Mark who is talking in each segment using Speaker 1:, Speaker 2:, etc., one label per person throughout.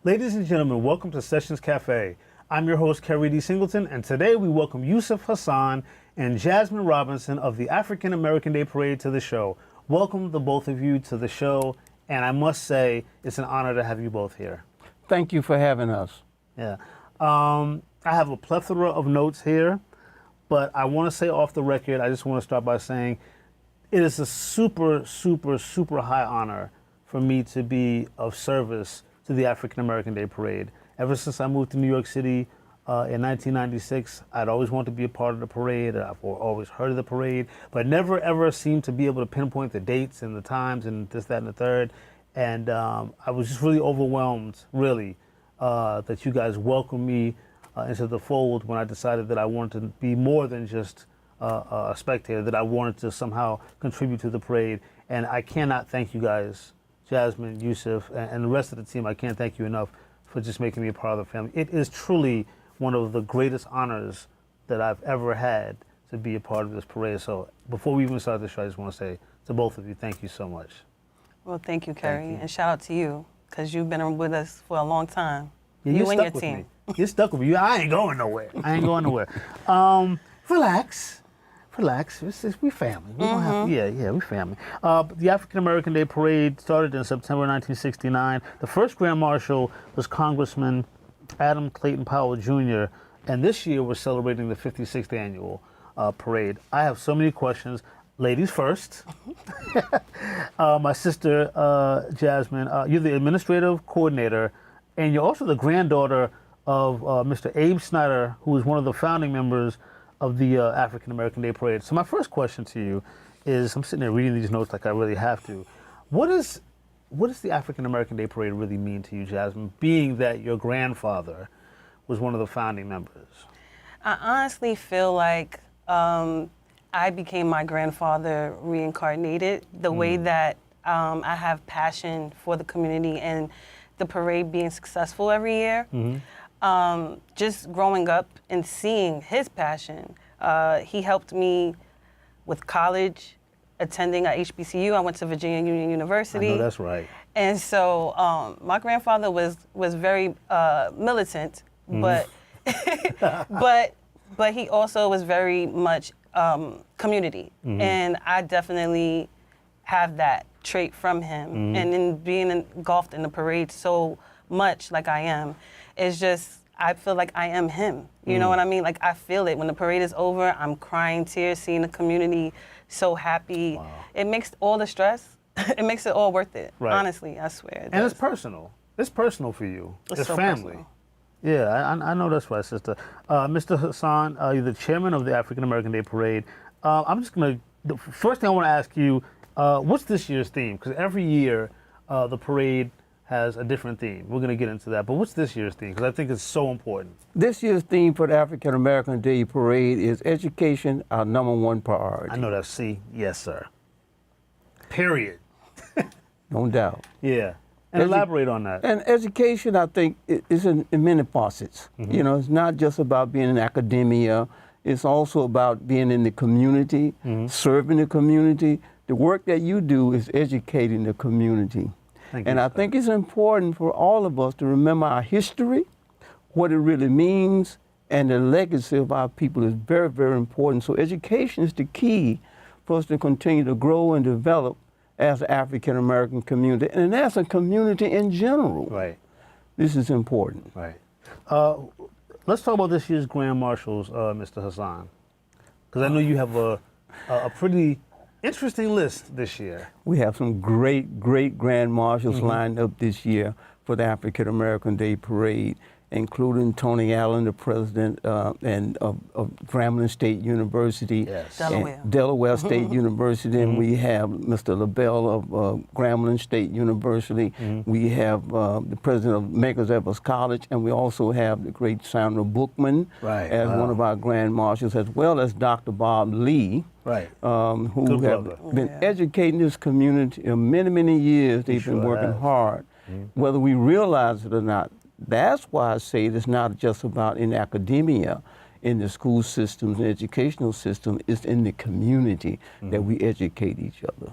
Speaker 1: Ladies and gentlemen, welcome to Sessions Café. I'm your host, Keri Singleton, and today we welcome Yusuf, Hasan, and Jasmine Robinson of the African American Day Parade to the show. Welcome the both of you to the show, and I must say it's an honor to have you both here.
Speaker 2: Thank you for having us.
Speaker 1: Yeah. I have a plethora of notes here, but I want to say off the record, I just want to start by saying it is a super, super, super high honor for me to be of service to the African American Day Parade. Ever since I moved to New York City in 1996, I'd always wanted to be a part of the parade. I've always heard of the parade, but never ever seemed to be able to pinpoint the dates and the times and this, that, and the third. And I was just really overwhelmed, really, that you guys welcomed me into the fold when I decided that I wanted to be more than just a spectator, that I wanted to somehow contribute to the parade. And I cannot thank you guys, Jasmine, Yusuf, and the rest of the team. I can't thank you enough for just making me a part of the family. It is truly one of the greatest honors that I've ever had to be a part of this parade. So before we even start the show, I just want to say to both of you, thank you so much.
Speaker 3: Well, thank you, Keri, and shout out to you, because you've been with us for a long time.
Speaker 1: Yeah,
Speaker 3: you and your
Speaker 1: with
Speaker 3: team.
Speaker 1: Me. You're stuck with me. I ain't going nowhere. I ain't going nowhere. Relax. We family. We don't have to, we family. The African American Day Parade started in September 1969. The first Grand Marshal was Congressman Adam Clayton Powell Jr., and this year we're celebrating the 56th annual parade. I have so many questions. Ladies first. My sister, Jasmine, you're the administrative coordinator, and you're also the granddaughter of Mr. Abe Snyder, who was one of the founding members of the African American Day Parade. So my first question to you is, I'm sitting there reading these notes like I really have to. What does the African American Day Parade really mean to you, Jasmine, being that your grandfather was one of the founding members?
Speaker 3: I honestly feel like I became my grandfather reincarnated. The way that I have passion for the community and the parade being successful every year. Just growing up and seeing his passion. He helped me with college, attending at HBCU. I went to Virginia Union University.
Speaker 1: I know that's right.
Speaker 3: And so my grandfather was very militant, but but he also was very much community. And I definitely have that trait from him. And in being engulfed in the parade so much like I am, it's just, I feel like I am him. You know what I mean? Like, I feel it. When the parade is over, I'm crying tears, seeing the community so happy. Wow. It makes all the stress, it makes it all worth it. Right. Honestly, I swear.
Speaker 1: And it's personal. It's personal for you. It's
Speaker 3: so
Speaker 1: family.
Speaker 3: Personal.
Speaker 1: Yeah, I know that's right, sister. Mr. Hasan, you're the chairman of the African American Day Parade. I'm just going to, the first thing I want to ask you, what's this year's theme? Because every year the parade has a different theme. We're going to get into that. But what's this year's theme? Because I think it's so important.
Speaker 2: This year's theme for the African American Day Parade is education, our #1 priority.
Speaker 1: I know that. See? Yes, sir. Period.
Speaker 2: No doubt.
Speaker 1: Yeah. And elaborate on that.
Speaker 2: And education, I think, is in many facets. You know, it's not just about being in academia. It's also about being in the community, serving the community. The work that you do is educating the community. And I think it's important for all of us to remember our history, what it really means, and the legacy of our people is very, very important. So education is the key for us to continue to grow and develop as an African American community and as a community in general.
Speaker 1: Right.
Speaker 2: This is important.
Speaker 1: Right. Let's talk about this year's Grand Marshals, Mr. Hasan, because I know you have a pretty interesting list this year.
Speaker 2: We have some great Grand Marshals lined up this year for the African American Day Parade, including Tony Allen, the president of Grambling State University, Delaware State University, and we have Mr. LaBelle of Grambling State University. We have the president of Medgar Evers College, and we also have the great Sandra Bookman as one of our Grand Marshals, as well as Dr. Bob Lee. Who have been educating this community in many, many years. They've been working hard, whether we realize it or not. That's why I say it's not just about in academia, in the school systems, the educational system, it's in the community that we educate each other.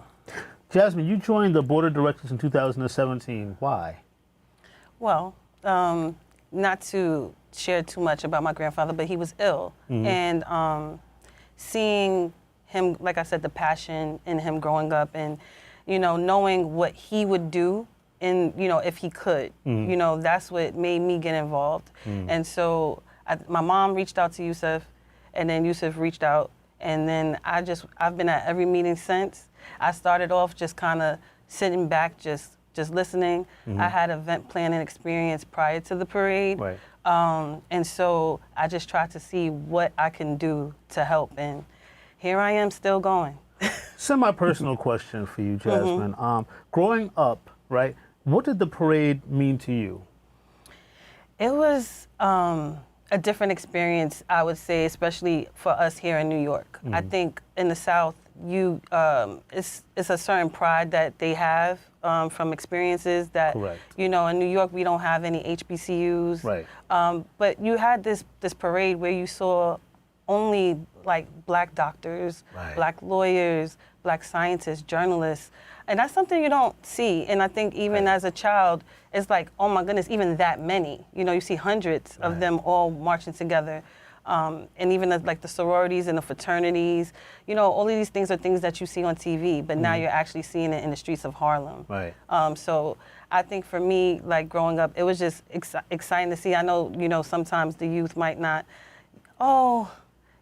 Speaker 1: Jasmine, you joined the board of directors in 2017. Why?
Speaker 3: Well, not to share too much about my grandfather, but he was ill. And seeing him, like I said, the passion in him growing up and, you know, knowing what he would do and, you know, if he could, you know, that's what made me get involved. And so my mom reached out to Yusuf, and then Yusuf reached out, and then I've been at every meeting since. I started off just kind of sitting back, just listening. I had event planning experience prior to the parade.
Speaker 1: Right.
Speaker 3: And so I just tried to see what I can do to help, and here I am still going.
Speaker 1: Semi-personal question for you, Jasmine. Growing up, right, what did the parade mean to you?
Speaker 3: It was a different experience, I would say, especially for us here in New York. I think in the South, it's a certain pride that they have from experiences that,
Speaker 1: Correct.
Speaker 3: you know, in New York we don't have any HBCUs.
Speaker 1: Right.
Speaker 3: But you had this parade where you saw only like black doctors,
Speaker 1: Right.
Speaker 3: black lawyers, black scientists, journalists. And that's something you don't see. And I think even as a child, it's like, oh my goodness, even that many. You know, you see hundreds of them all marching together. And even like the sororities and the fraternities, you know, all of these things are things that you see on TV, but now you're actually seeing it in the streets of Harlem.
Speaker 1: Right.
Speaker 3: So I think for me, like growing up, it was just exciting to see. I know, you know, sometimes the youth might not,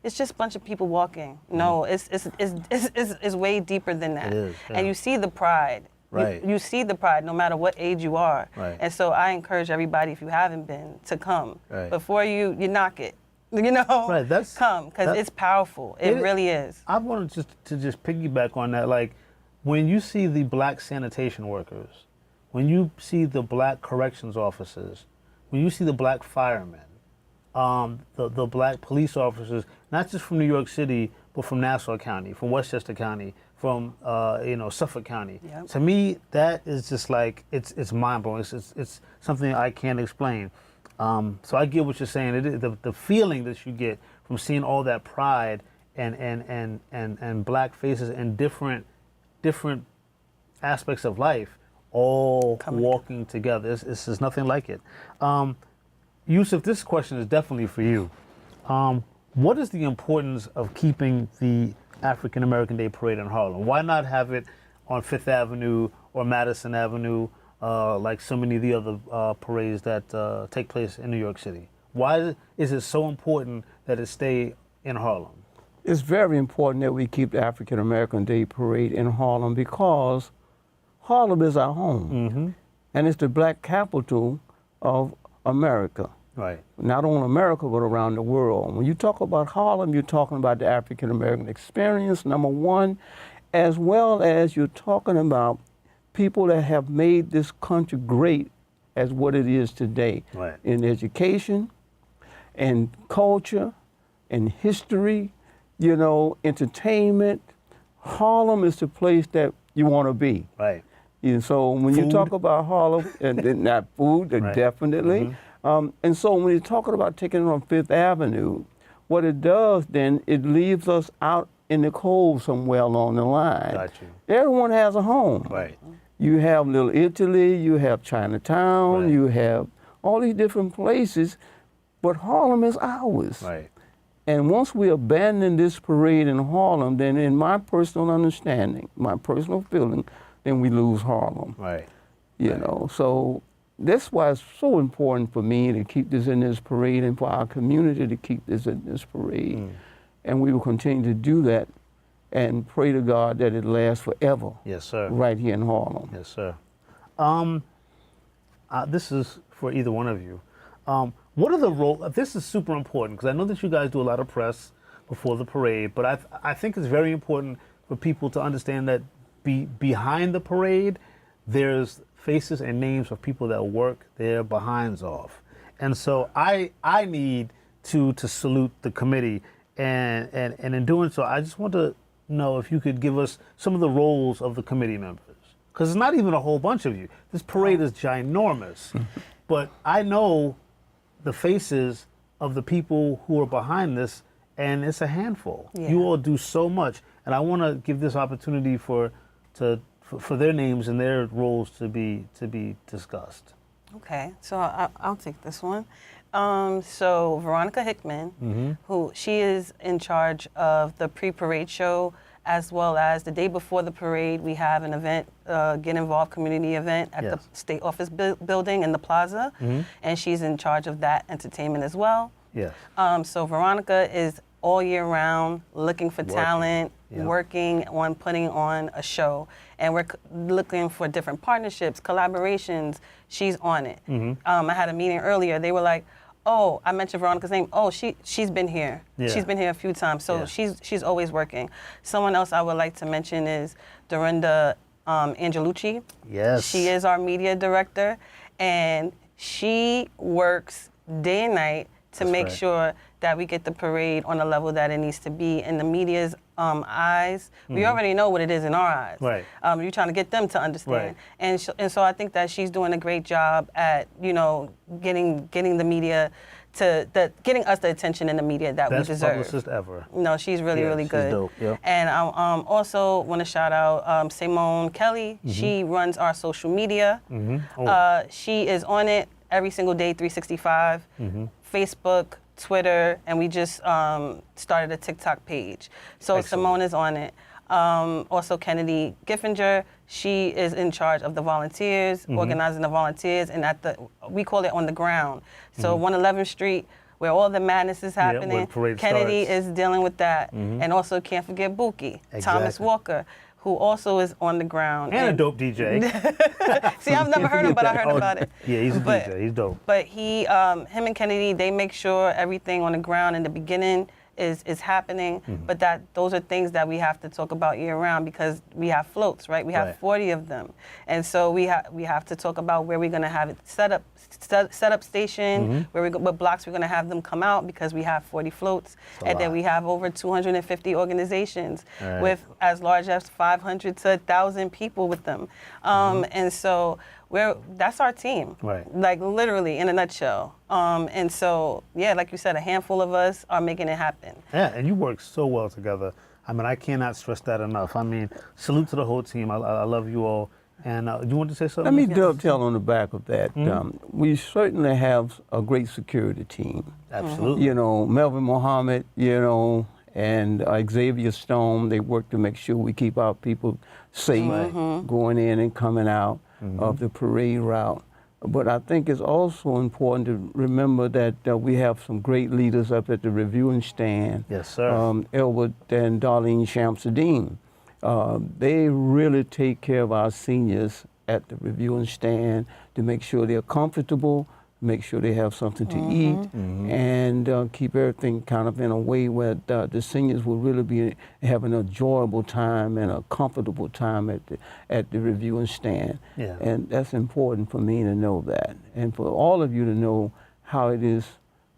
Speaker 3: it's just a bunch of people walking. No, it's way deeper than that.
Speaker 1: It is, yeah.
Speaker 3: And you see the pride.
Speaker 1: Right.
Speaker 3: You see the pride no matter what age you are.
Speaker 1: Right.
Speaker 3: And so I encourage everybody, if you haven't been, to come.
Speaker 1: Right.
Speaker 3: Before you knock it. You know?
Speaker 1: Right,
Speaker 3: come, because it's powerful. It really is.
Speaker 1: I wanted to just piggyback on that. Like, when you see the black sanitation workers, when you see the black corrections officers, when you see the black firemen, the black police officers, not just from New York City, but from Nassau County, from Westchester County, from Suffolk County.
Speaker 3: Yep.
Speaker 1: To me, that is just like it's mind blowing. It's something I can't explain. So I get what you're saying. The feeling that you get from seeing all that pride and black faces and different aspects of life all walking together. It's just nothing like it. Yusuf, this question is definitely for you. What is the importance of keeping the African American Day Parade in Harlem? Why not have it on Fifth Avenue or Madison Avenue, like so many of the other parades that take place in New York City? Why is it so important that it stay in Harlem?
Speaker 2: It's very important that we keep the African American Day Parade in Harlem because Harlem is our home. And it's the black capital of America.
Speaker 1: Right.
Speaker 2: Not only America, but around the world. When you talk about Harlem, you're talking about the African American experience, number one, as well as you're talking about people that have made this country great as what it is today.
Speaker 1: Right.
Speaker 2: In education, and culture, and history, you know, entertainment. Harlem is the place that you want to be.
Speaker 1: Right.
Speaker 2: And so when you talk about Harlem, and not food, definitely. And so when you're talking about taking it on Fifth Avenue, what it does then, it leaves us out in the cold somewhere along the line.
Speaker 1: Got you.
Speaker 2: Everyone has a home.
Speaker 1: Right.
Speaker 2: You have Little Italy, you have Chinatown, you have all these different places, but Harlem is ours.
Speaker 1: Right.
Speaker 2: And once we abandon this parade in Harlem, then in my personal understanding, my personal feeling, then we lose Harlem.
Speaker 1: Right.
Speaker 2: You know, so that's why it's so important for me to keep this in this parade and for our community to keep this in this parade. And we will continue to do that and pray to God that it lasts forever.
Speaker 1: Yes, sir.
Speaker 2: Right here in Harlem.
Speaker 1: Yes, sir. This is for either one of you. What are the roles? This is super important because I know that you guys do a lot of press before the parade, but I think it's very important for people to understand that behind the parade, there's faces and names of people that work their behinds off. And so I need to salute the committee. And in doing so, I just want to know if you could give us some of the roles of the committee members. Because it's not even a whole bunch of you. This parade is ginormous. But I know the faces of the people who are behind this, and it's a handful.
Speaker 3: Yeah.
Speaker 1: You all do so much. And I want to give this opportunity for their names and their roles to be discussed.
Speaker 3: Okay, so I'll take this one. So Veronica Hickman, who she is in charge of the pre-parade show, as well as the day before the parade, we have an event, Get Involved community event at the state office building in the plaza, and she's in charge of that entertainment as well.
Speaker 1: Yes.
Speaker 3: So Veronica is all year round looking for talent, working on putting on a show, and we're looking for different partnerships, collaborations. She's on it. I had a meeting earlier. They were like, "Oh, I mentioned Veronica's name. Oh, she's been here.
Speaker 1: Yeah.
Speaker 3: She's been here a few times. So she's always working." Someone else I would like to mention is Dorinda Angelucci.
Speaker 1: Yes.
Speaker 3: She is our media director, and she works day and night to make sure that we get the parade on the level that it needs to be in the media's eyes. We already know what it is in our eyes.
Speaker 1: Right.
Speaker 3: You're trying to get them to understand.
Speaker 1: Right.
Speaker 3: And so I think that she's doing a great job at, getting the media getting us the attention in the media that we deserve.
Speaker 1: Best publicist ever.
Speaker 3: No, she's really, really good.
Speaker 1: She's dope. Yep.
Speaker 3: And I also want to shout out Simone Kelly. She runs our social media. She is on it every single day, 365. Facebook, Twitter, and we just started a TikTok page. So
Speaker 1: Excellent.
Speaker 3: Simone is on it. Also Kennedy Giffinger, she is in charge of the volunteers, organizing the volunteers, and we call it on the ground. So 111th Street, where all the madness is happening,
Speaker 1: where the parade
Speaker 3: Kennedy
Speaker 1: starts.
Speaker 3: is dealing with that. And also can't forget Buki, Thomas Walker, who also is on the ground.
Speaker 1: And a dope DJ.
Speaker 3: See, I've never heard him, but I heard about it.
Speaker 1: Yeah, he's a DJ. He's dope.
Speaker 3: But him and Kennedy, they make sure everything on the ground in the beginning is happening, but those are things that we have to talk about year round because we have floats, right? We have 40 of them, and so we have to talk about where we're going to have it set up station, what blocks we're going to have them come out because we have 40 floats, and then we have over 250 organizations with as large as 500 to 1,000 people with them, and so that's our team, like literally in a nutshell. And so, like you said, a handful of us are making it happen.
Speaker 1: Yeah, and you work so well together. I mean, I cannot stress that enough. I mean, salute to the whole team. I love you all. And you want to say something?
Speaker 2: Let me dovetail on the back of that. We certainly have a great security team.
Speaker 1: Absolutely.
Speaker 2: Melvin Mohammed, and Xavier Stone, they work to make sure we keep our people safe going in and coming out of the parade route. But I think it's also important to remember that we have some great leaders up at the reviewing stand.
Speaker 1: Yes, sir.
Speaker 2: Elwood and Darlene Shamsuddin. They really take care of our seniors at the reviewing stand to make sure they're comfortable, make sure they have something to eat, and keep everything kind of in a way where the seniors will really be having an enjoyable time and a comfortable time at the reviewing stand.
Speaker 1: Yeah.
Speaker 2: And that's important for me to know that, and for all of you to know how it is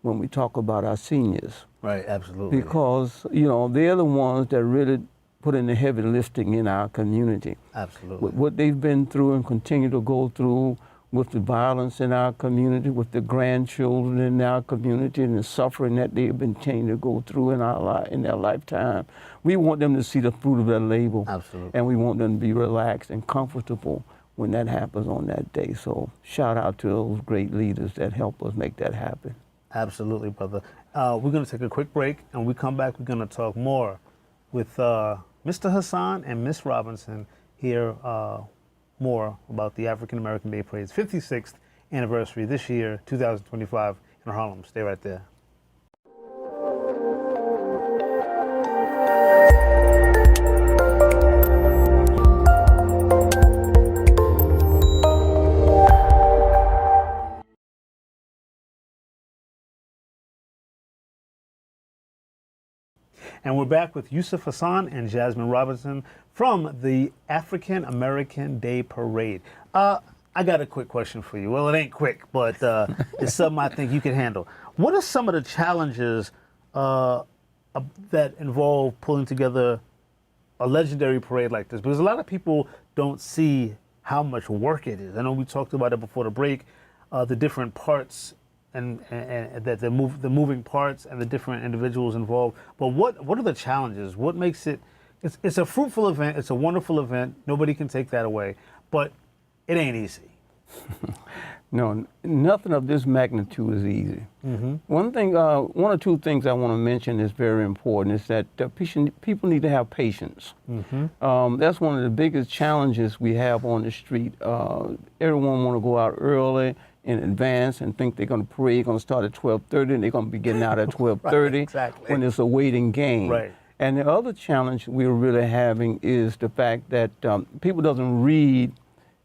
Speaker 2: when we talk about our seniors.
Speaker 1: Right, absolutely.
Speaker 2: Because, they're the ones that really put in the heavy lifting in our community.
Speaker 1: Absolutely.
Speaker 2: With what they've been through and continue to go through, with the violence in our community, with the grandchildren in our community, and the suffering that they've been continuing to go through in their lifetime. We want them to see the fruit of their labor.
Speaker 1: Absolutely.
Speaker 2: And we want them to be relaxed and comfortable when that happens on that day. So shout out to those great leaders that help us make that happen.
Speaker 1: Absolutely, brother. We're going to take a quick break, and when we come back, we're going to talk more with Mr. Hasan and Miss Robinson here. More about the African American Day Parade's 56th anniversary this year, 2025, in Harlem. Stay right there. And we're back with Yusuf Hasan and Jasmine Robinson from the African American Day Parade. I got a quick question for you. Well, it ain't quick, but it's something I think you can handle. What are some of the challenges that involve pulling together a legendary parade like this? Because a lot of people don't see how much work it is. I know we talked about it before the break, the different parts and that the moving parts and the different individuals involved. But what are the challenges? What makes it? It's a fruitful event. It's a wonderful event. Nobody can take that away. But it ain't easy.
Speaker 2: No, nothing of this magnitude is easy.
Speaker 1: Mm-hmm.
Speaker 2: One or two things I want to mention is very important is that people need to have patience.
Speaker 1: Mm-hmm.
Speaker 2: That's one of the biggest challenges we have on the street. Everyone want to go out early in advance and think they're going to parade, going to start at 12:30, and they're going to be getting out at 12:30
Speaker 1: Right, exactly.
Speaker 2: when it's a waiting game.
Speaker 1: Right.
Speaker 2: And the other challenge we're really having is the fact that people doesn't read,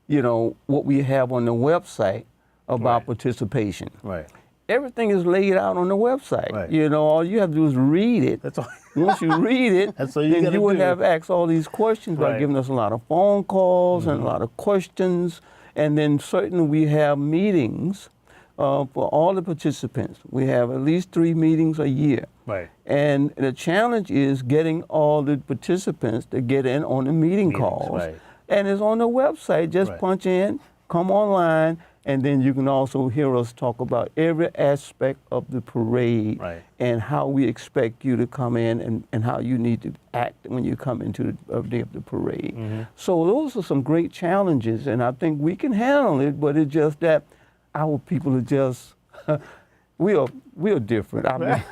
Speaker 2: what we have on the website about
Speaker 1: Right.
Speaker 2: participation.
Speaker 1: Right.
Speaker 2: Everything is laid out on the website.
Speaker 1: Right.
Speaker 2: All you have to do is read it.
Speaker 1: That's all.
Speaker 2: Once you read it,
Speaker 1: That's all you
Speaker 2: then
Speaker 1: gotta
Speaker 2: you would
Speaker 1: do.
Speaker 2: have asked all these questions by
Speaker 1: Right.
Speaker 2: giving us a lot of phone calls and a lot of questions. And then certainly we have meetings for all the participants. We have at least 3 meetings a year.
Speaker 1: Right.
Speaker 2: And the challenge is getting all the participants to get in on the meeting
Speaker 1: Meetings,
Speaker 2: calls.
Speaker 1: right.
Speaker 2: And it's on the website. Just
Speaker 1: Right.
Speaker 2: punch in, come online, and then you can also hear us talk about every aspect of the parade
Speaker 1: Right.
Speaker 2: and how we expect you to come in and how you need to act when you come into the day of the parade.
Speaker 1: Mm-hmm.
Speaker 2: So those are some great challenges, and I think we can handle it, but it's just that our people are just, we are different. I mean,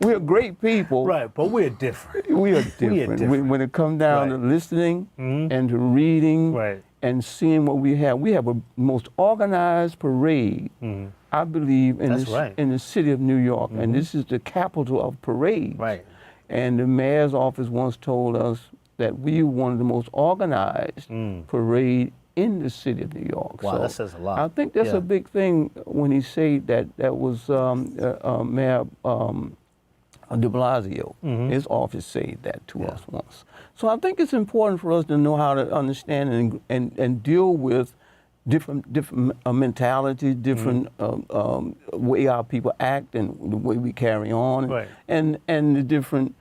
Speaker 2: we are great people.
Speaker 1: Right, but we're different.
Speaker 2: We are different. When it comes down to
Speaker 1: Right.
Speaker 2: listening
Speaker 1: Mhm.
Speaker 2: and to reading
Speaker 1: Right.
Speaker 2: and seeing what we have a most organized parade,
Speaker 1: Mhm.
Speaker 2: I believe, in,
Speaker 1: That's right.
Speaker 2: in the city of New York. And this is the capital of parades.
Speaker 1: Right.
Speaker 2: And the mayor's office once told us that we were one of the most organized parade in the city of New York.
Speaker 1: Wow,
Speaker 2: So
Speaker 1: that says a lot.
Speaker 2: I think that's
Speaker 1: Yeah.
Speaker 2: a big thing when he said that was Mayor de Blasio. His office said that to us once. So I think it's important for us to know how to understand and deal with different mentalities, different way our people act and the way we carry on,
Speaker 1: Right.
Speaker 2: and the different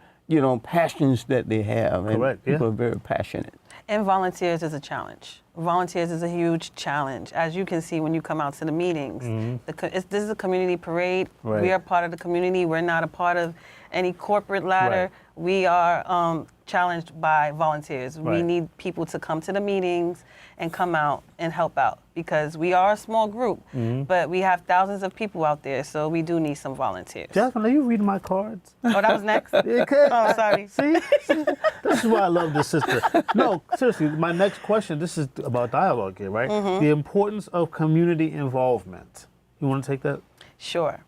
Speaker 2: passions that they have. And
Speaker 1: Correct, yeah.
Speaker 2: people are very passionate.
Speaker 3: And volunteers is a challenge. Volunteers is a huge challenge. As you can see when you come out to the meetings, this is a community parade.
Speaker 1: Right.
Speaker 3: We are part of the community. We're not a part of any corporate ladder.
Speaker 1: Right.
Speaker 3: We are challenged by volunteers. We
Speaker 1: Right.
Speaker 3: need people to come to the meetings and come out and help out because we are a small group, but we have thousands of people out there, so we do need some volunteers.
Speaker 1: Jasmine, are you reading my cards?
Speaker 3: Oh, that was next?
Speaker 1: Yeah, okay.
Speaker 3: Oh, sorry.
Speaker 1: See? This is why I love this sister. No, seriously, my next question, this is about dialogue here, right? The importance of community involvement. You want to take that?
Speaker 3: Sure.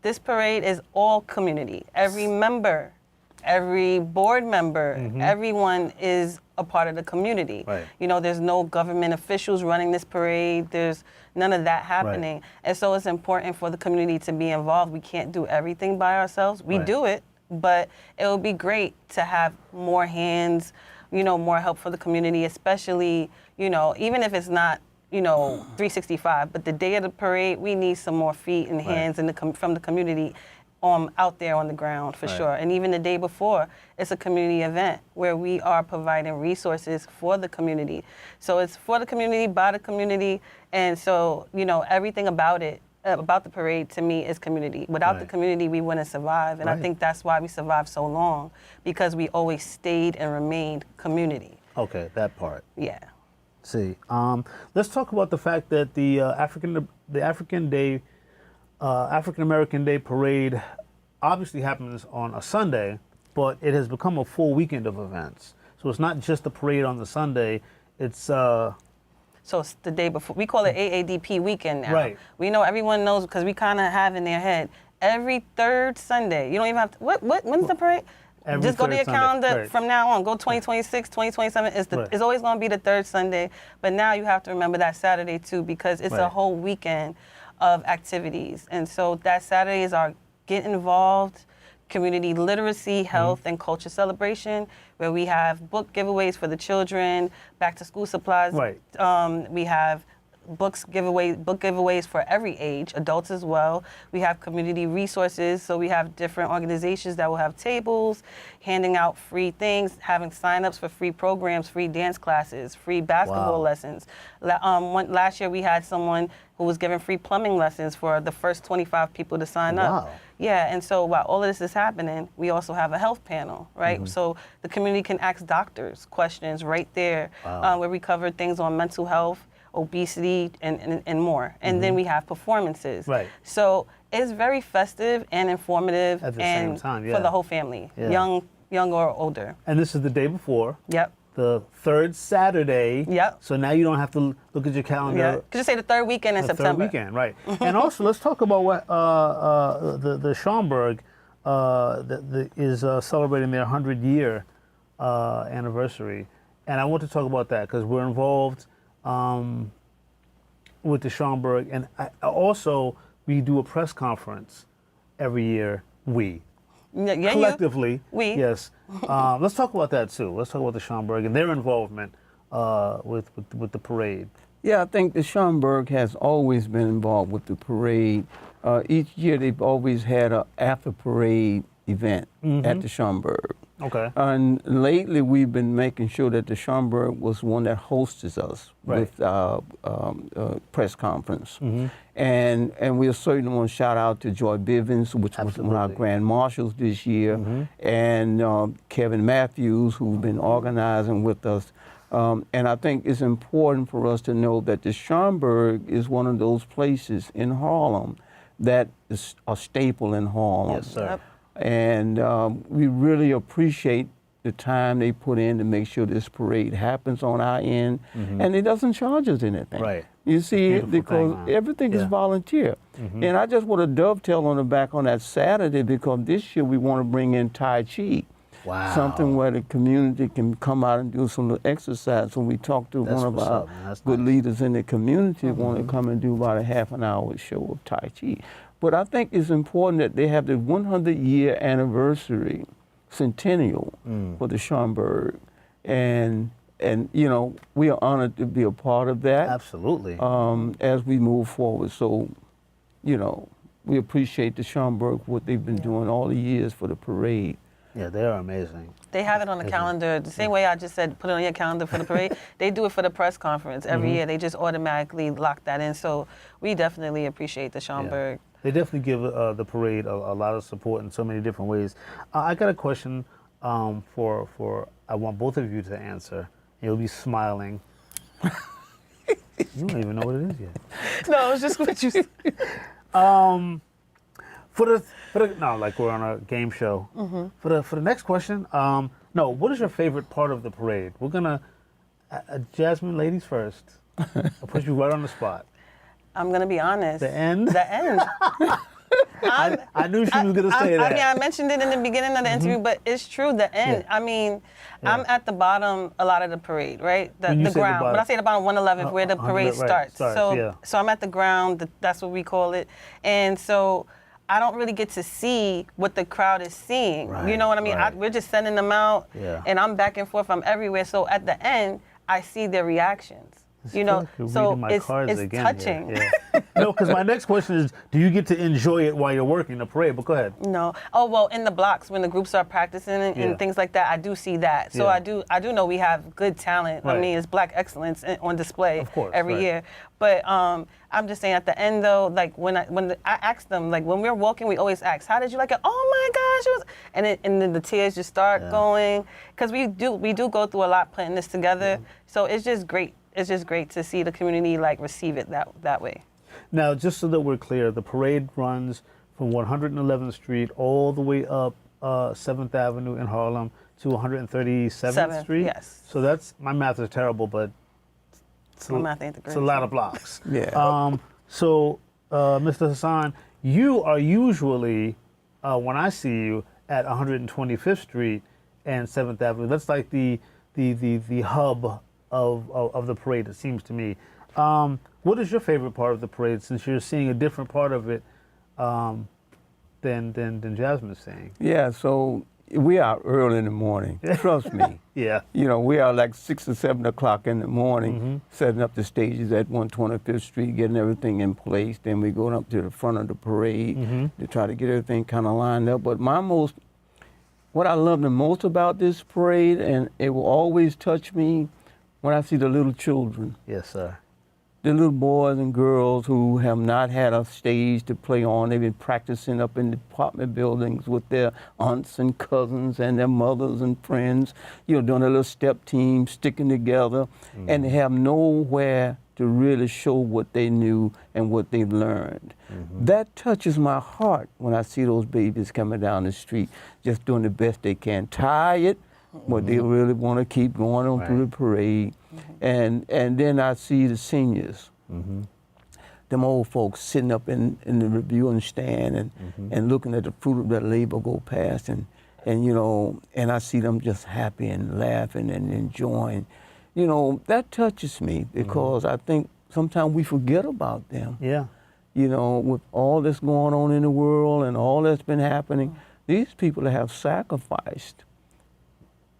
Speaker 3: This parade is all community. Every member, every board member, everyone is a part of the community.
Speaker 1: Right.
Speaker 3: There's no government officials running this parade. There's none of that happening. And so it's important for the community to be involved. We can't do everything by ourselves. We
Speaker 1: Right.
Speaker 3: do it, but it would be great to have more hands, more help for the community, especially, even if it's not 365, but the day of the parade, we need some more feet and hands from the community out there on the ground for
Speaker 1: Right.
Speaker 3: sure. And even the day before, it's a community event where we are providing resources for the community. So it's for the community, by the community, and so, everything about it, about the parade to me is community. Without the
Speaker 1: Right.
Speaker 3: community, we wouldn't survive. And I
Speaker 1: Right.
Speaker 3: think that's why we survived so long, because we always stayed and remained community.
Speaker 1: Okay, that part.
Speaker 3: Yeah.
Speaker 1: See, let's talk about the fact that the African American Day Parade obviously happens on a Sunday, but it has become a full weekend of events. So it's not just the parade on the Sunday. It's
Speaker 3: So it's the day before. We call it AADP weekend now.
Speaker 1: Right.
Speaker 3: We know everyone knows because we kind of have in their head every third Sunday. You don't even have to. When's the parade?
Speaker 1: Every
Speaker 3: Just go to
Speaker 1: third
Speaker 3: your
Speaker 1: Sunday,
Speaker 3: calendar
Speaker 1: right.
Speaker 3: from now on. Go 2026, 2027.
Speaker 1: Right.
Speaker 3: It's always going to be the third Sunday. But now you have to remember that Saturday too, because it's a
Speaker 1: Right.
Speaker 3: whole weekend of activities. And so that Saturday is our get involved, community literacy, health, and culture celebration, where we have book giveaways for the children, back to school supplies.
Speaker 1: Right.
Speaker 3: We have book giveaways for every age, adults as well. We have community resources, so we have different organizations that will have tables, handing out free things, having sign-ups for free programs, free dance classes, free basketball
Speaker 1: Wow.
Speaker 3: lessons. Last year we had someone who was giving free plumbing lessons for the first 25 people to sign
Speaker 1: Wow.
Speaker 3: up. Yeah, and so while all of this is happening, we also have a health panel, right? So the community can ask doctors questions right there,
Speaker 1: Wow.
Speaker 3: where we cover things on mental health, obesity, and more. And then we have performances.
Speaker 1: Right.
Speaker 3: So it's very festive and informative
Speaker 1: At the
Speaker 3: and
Speaker 1: same time,
Speaker 3: for the whole family, young or older.
Speaker 1: And this is the day before.
Speaker 3: Yep.
Speaker 1: The third Saturday.
Speaker 3: Yep.
Speaker 1: So now you don't have to look at your calendar.
Speaker 3: Yeah. Could you say the third weekend in
Speaker 1: The
Speaker 3: September?
Speaker 1: third weekend, right. And also, let's talk about what the Schaumburg is celebrating their 100-year anniversary. And I want to talk about that because we're involved with the Schaumburg. And also, we do a press conference every year,
Speaker 3: Yeah,
Speaker 1: collectively.
Speaker 3: We.
Speaker 1: Yes. Let's talk about that, too. Let's talk about the Schaumburg and their involvement with the parade.
Speaker 2: Yeah, I think the Schaumburg has always been involved with the parade. Each year they've always had an after parade event at the Schaumburg.
Speaker 1: Okay.
Speaker 2: And lately we've been making sure that the Schaumburg was one that hosts us with press conference. And we certainly want to shout out to Joy Bivens, which was one of our grand marshals this year, and Kevin Matthews, who's been organizing with us. And I think it's important for us to know that the Schaumburg is one of those places in Harlem that is a staple in Harlem.
Speaker 1: Yes, sir.
Speaker 3: Yep.
Speaker 2: And we really appreciate the time they put in to make sure this parade happens on our end, and it doesn't charge us anything.
Speaker 1: Right.
Speaker 2: You see,
Speaker 1: Beautiful
Speaker 2: because
Speaker 1: thing, huh?
Speaker 2: everything is
Speaker 1: Yeah.
Speaker 2: volunteer. And I just want to dovetail on the back on that Saturday because this year we want to bring in Tai Chi.
Speaker 1: Wow.
Speaker 2: Something where the community can come out and do some exercise. When we talk to
Speaker 1: That's
Speaker 2: one of
Speaker 1: what's
Speaker 2: our
Speaker 1: up, man. That's
Speaker 2: good
Speaker 1: nice.
Speaker 2: leaders in the community, want to come and do about a half an hour show of Tai Chi. But I think it's important that they have the 100-year anniversary centennial for the Schaumburg. And you know, we are honored to be a part of that.
Speaker 1: Absolutely.
Speaker 2: As we move forward. So, you know, we appreciate the Schaumburg, what they've been doing all the years for the parade.
Speaker 1: Yeah, they are amazing.
Speaker 3: They have it on the calendar. The same way I just said, put it on your calendar for the parade. They do it for the press conference every year. They just automatically lock that in. So we definitely appreciate the Schaumburg.
Speaker 1: They definitely give the parade a lot of support in so many different ways. I got a question for I want both of you to answer. You'll be smiling. You don't even know what it is yet.
Speaker 3: No, it's just what you said.
Speaker 1: For the no, like we're on a game show. For the next question, no, what is your favorite part of the parade? We're gonna, Jasmine, ladies first. I'll put you right on the spot.
Speaker 3: I'm going to be honest.
Speaker 1: The end?
Speaker 3: The end.
Speaker 1: I knew she was going to say that.
Speaker 3: I mean, I mentioned it in the beginning of the interview, but it's true, the end.
Speaker 1: Yeah.
Speaker 3: I mean, I'm at the bottom a lot of the parade, right?
Speaker 1: When you
Speaker 3: The
Speaker 1: say the
Speaker 3: ground.
Speaker 1: bottom-
Speaker 3: When I say the bottom, 111th, where the
Speaker 1: 100,
Speaker 3: parade
Speaker 1: right,
Speaker 3: starts.
Speaker 1: yeah.
Speaker 3: So I'm at the ground, that's what we call it. And so I don't really get to see what the crowd is seeing.
Speaker 1: Right,
Speaker 3: You know what I mean?
Speaker 1: right.
Speaker 3: We're just sending them out,
Speaker 1: Yeah.
Speaker 3: and I'm back and forth, I'm everywhere. So at the end, I see their reactions. You know,
Speaker 1: Like you're
Speaker 3: so
Speaker 1: reading my cards
Speaker 3: it's
Speaker 1: again
Speaker 3: touching.
Speaker 1: here. Yeah. No, because my next question is, do you get to enjoy it while you're working the parade? But go ahead.
Speaker 3: No. Oh well, in the blocks when the groups are practicing and
Speaker 1: Yeah.
Speaker 3: things like that, I do see that. So
Speaker 1: Yeah.
Speaker 3: I do know we have good talent.
Speaker 1: Right.
Speaker 3: I mean, it's Black excellence on display
Speaker 1: Of course,
Speaker 3: every
Speaker 1: right.
Speaker 3: year. But I'm just saying at the end though, like I ask them, like when we're walking, we always ask, how did you like it? Oh my gosh, it was, and then the tears just start
Speaker 1: Yeah.
Speaker 3: going because we do go through a lot putting this together. So it's just great. It's just great to see the community like receive it that way.
Speaker 1: Now, just so that we're clear, the parade runs from 111th Street all the way up 7th Avenue in Harlem to 137th
Speaker 3: Seventh,
Speaker 1: Street.
Speaker 3: yes.
Speaker 1: So that's, my math is terrible, but it's,
Speaker 3: My math ain't the
Speaker 1: it's a
Speaker 3: greatest.
Speaker 1: lot of blocks.
Speaker 2: Yeah.
Speaker 1: So, Mr. Hasan, you are usually, when I see you, at 125th Street and 7th Avenue. That's like the hub of the parade, it seems to me. What is your favorite part of the parade, since you're seeing a different part of it than Jasmine's seeing?
Speaker 2: Yeah, so we are early in the morning. Trust me.
Speaker 1: Yeah.
Speaker 2: You know, we are like 6 or 7 o'clock in the morning, setting up the stages at 125th Street, getting everything in place. Then we go up to the front of the parade to try to get everything kind of lined up. But what I love the most about this parade, and it will always touch me, when I see the little children.
Speaker 1: Yes, sir.
Speaker 2: the little boys and girls who have not had a stage to play on. They've been practicing up in the apartment buildings with their aunts and cousins and their mothers and friends, you know, doing a little step team, sticking together, and they have nowhere to really show what they knew and what they learned. That touches my heart when I see those babies coming down the street, just doing the best they can. Tired, but they really want to keep going on through the parade. And then I see the seniors, them old folks sitting up in the reviewing stand and looking at the fruit of their labor go past, and you know, and I see them just happy and laughing and enjoying. You know, that touches me because I think sometimes we forget about them.
Speaker 1: Yeah.
Speaker 2: You know, with all that's going on in the world and all that's been happening, these people have sacrificed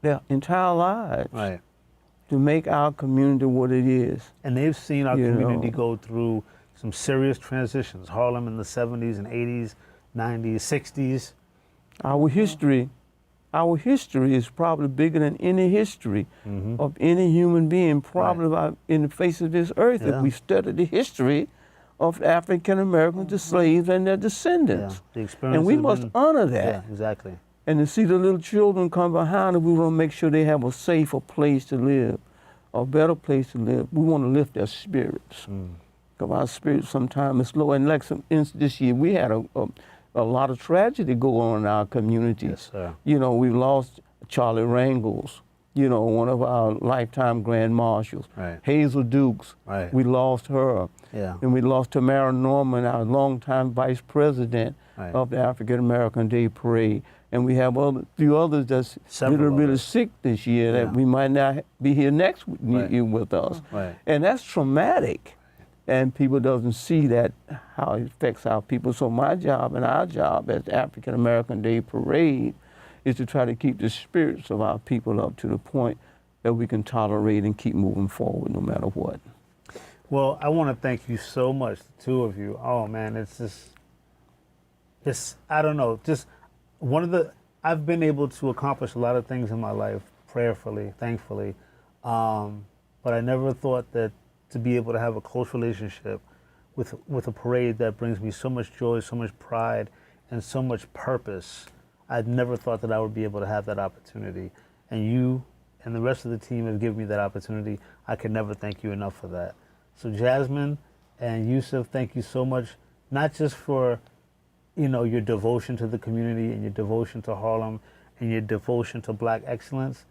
Speaker 2: their entire lives to make our community what it is.
Speaker 1: And they've seen our community go through some serious transitions. Harlem in the 70s and 80s, 90s, 60s.
Speaker 2: Our history is probably bigger than any history of any human being probably in the face of this earth. If we study the history of African Americans, the slaves and their descendants.
Speaker 1: The experience,
Speaker 2: and we must honor that.
Speaker 1: Yeah, exactly.
Speaker 2: And to see the little children come behind us, we want to make sure they have a safer place to live, a better place to live. We want to lift their spirits. Because our spirits sometimes is low. And like this year, we had a lot of tragedy go on in our community.
Speaker 1: Yes, sir.
Speaker 2: You know, we lost Charlie Rangels, you know, one of our lifetime grand marshals. Hazel Dukes, we lost her. And we lost Tamara Norman, our longtime vice president of the African American Day Parade. And we have a few others that's really sick this year that we might not be here next year with us. And that's traumatic. And people doesn't see that, how it affects our people. So my job and our job as the African American Day Parade is to try to keep the spirits of our people up to the point that we can tolerate and keep moving forward no matter what.
Speaker 1: Well, I want to thank you so much, the two of you. Oh man, it's I don't know, just I've been able to accomplish a lot of things in my life, prayerfully, thankfully, but I never thought that to be able to have a close relationship with a parade that brings me so much joy, so much pride, and so much purpose. I'd never thought that I would be able to have that opportunity. And you and the rest of the team have given me that opportunity. I can never thank you enough for that. So Jasmine and Yusuf, thank you so much, not just for, you know, your devotion to the community and your devotion to Harlem and your devotion to Black excellence,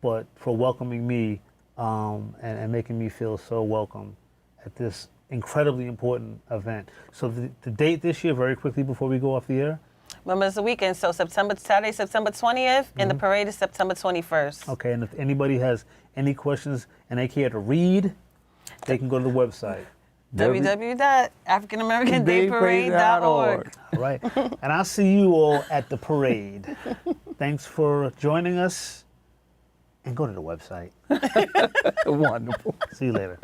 Speaker 1: but for welcoming me and making me feel so welcome at this incredibly important event. So the date this year, very quickly before we go off the air?
Speaker 3: Remember, it's a weekend, so Saturday, September 20th, and the parade is September 21st.
Speaker 1: Okay, and if anybody has any questions and they care to read, they can go to the website.
Speaker 3: www.africanamericandayparade.org.
Speaker 1: All right, and I'll see you all at the parade. Thanks for joining us, and go to the website.
Speaker 2: Wonderful.
Speaker 1: See you later.